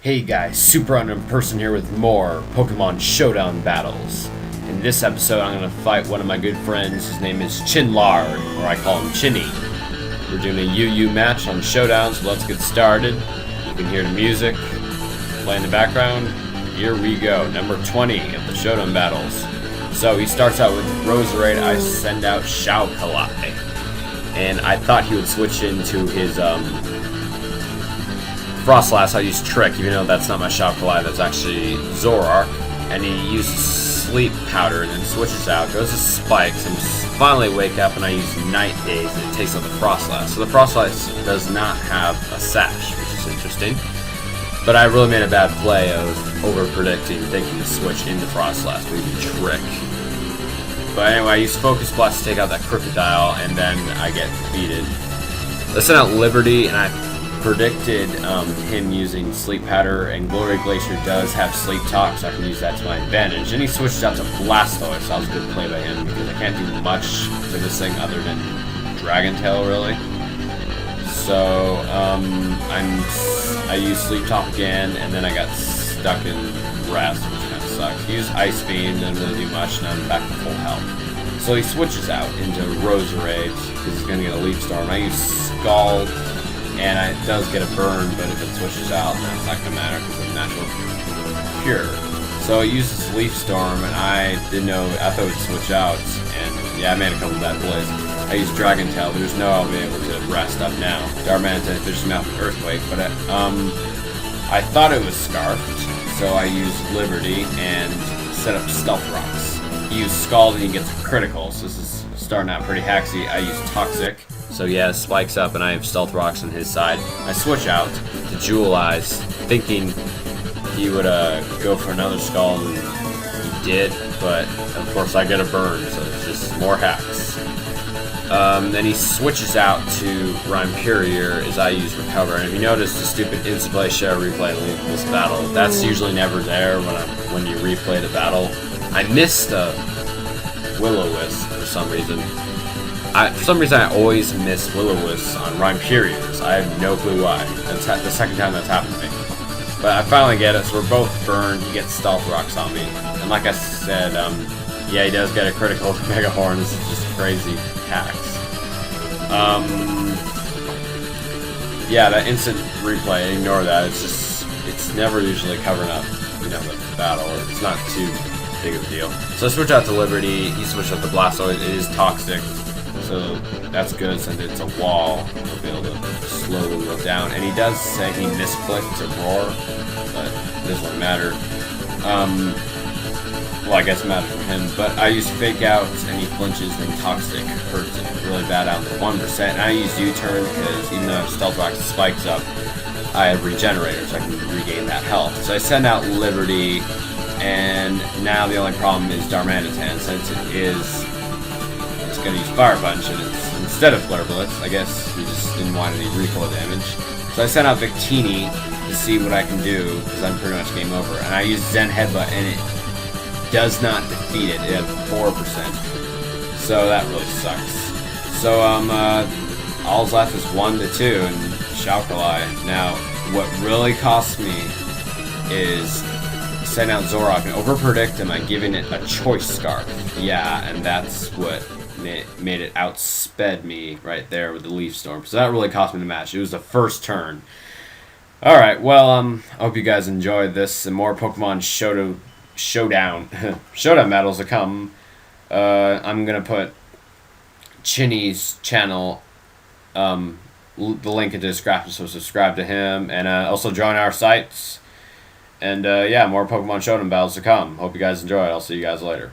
Hey guys, Super Unknown Person here with more Pokemon Showdown battles. In this episode, I'm going to fight one of my good friends. His name is Chinlar, or I call him Chinny. We're doing a UU match on Showdown, so let's get started. You can hear the music play in the background. Here we go, number 20 of the Showdown battles. So he starts out with Roserade. I send out Showdown, and I thought he would switch into his Frostlass. I use Trick, even though that's not my Showdown, that's actually Zoroark. And he uses Sleep Powder and then switches out, goes to Spikes, and finally wake up and I use Night Daze and it takes out the Frostlass. So the Frostlass does not have a Sash, which is interesting. But I really made a bad play of over-predicting, thinking to switch into Frostlass, but using Trick. But anyway, I use Focus Blast to take out that Crocodile, and then I get defeated. I sent out Liberty, and I predicted him using Sleep Powder, and Glory Glacier does have Sleep Talk, so I can use that to my advantage. And he switches out to Blastoise, so that was a good play by him, because I can't do much to this thing other than Dragon Tail, really. So, I used Sleep Talk again, and then I got stuck in Rest, which kind of sucks. He used Ice Beam, didn't really do much, and I'm back to full health. So he switches out into Roserade, because he's going to get a Leaf Storm. I use Scald, and it does get a burn, but if it switches out, then it's not going to matter, because it's natural cure. So it uses Leaf Storm, and I didn't know, I thought it would switch out, and yeah, I made a couple bad plays. I used Dragon Tail. There's no I'll be able to rest up now. Darmanitan finishes him out with Earthquake, but I thought it was Scarfed, so I used Liberty and set up Stealth Rocks. He used Scald and he gets critical, so this is starting out pretty haxy. I use Toxic, so yeah, Spikes up and I have Stealth Rocks on his side. I switch out to Jewel Eyes, thinking he would go for another Scald, and he did, but of course I get a burn, so it's just more hacks. Then he switches out to Rhyperior as I use Recover. And if you notice the stupid Instaplay Share Replay link in this battle, that's usually never there when you replay the battle. I missed a Will-O-Wisp for some reason. For some reason I always miss Will-O-Wisp on Rhyperiors. I have no clue why. That's the second time that's happened to me. But I finally get it, so we're both burned. He gets Stealth Rocks on me. And like I said, yeah, he does get a critical to Mega Horn. This is just crazy hacks. Yeah, that instant replay, ignore that. It's never usually covering up, the battle. It's not too big of a deal. So I switch out to Liberty. He switched out to Blastoise. It is Toxic, so that's good since it's a wall. He'll be able to slowly go down. And he does say he misclicked to Roar, but it doesn't really matter. Well, I guess it matters for him, but I use Fake Out, and he flinches, and Toxic hurts it really bad out to 1%. And I use U-Turn, because even though I have Stealth Rocks and Spikes up, I have Regenerator, so I can regain that health. So I send out Liberty, and now the only problem is Darmanitan, since it's going to use Fire Punch, and it's instead of Flare Blitz. I guess he just didn't want any recoil damage. So I sent out Victini to see what I can do, because I'm pretty much game over. And I use Zen Headbutt, and it does not defeat it. It had 4%. So that really sucks. So all's left is 1-2 and Showdown. Now, what really cost me is send out Zoroark and overpredict him by giving it a Choice Scarf. Yeah, and that's what made it outsped me right there with the Leaf Storm. So that really cost me the match. It was the first turn. Alright, well, I hope you guys enjoyed this and more Pokemon Showdown battles to come. I'm gonna put Chinny's channel, the link in the description, so subscribe to him, and also join our sites. And yeah, more Pokemon Showdown battles to come. Hope you guys enjoy it. I'll see you guys later.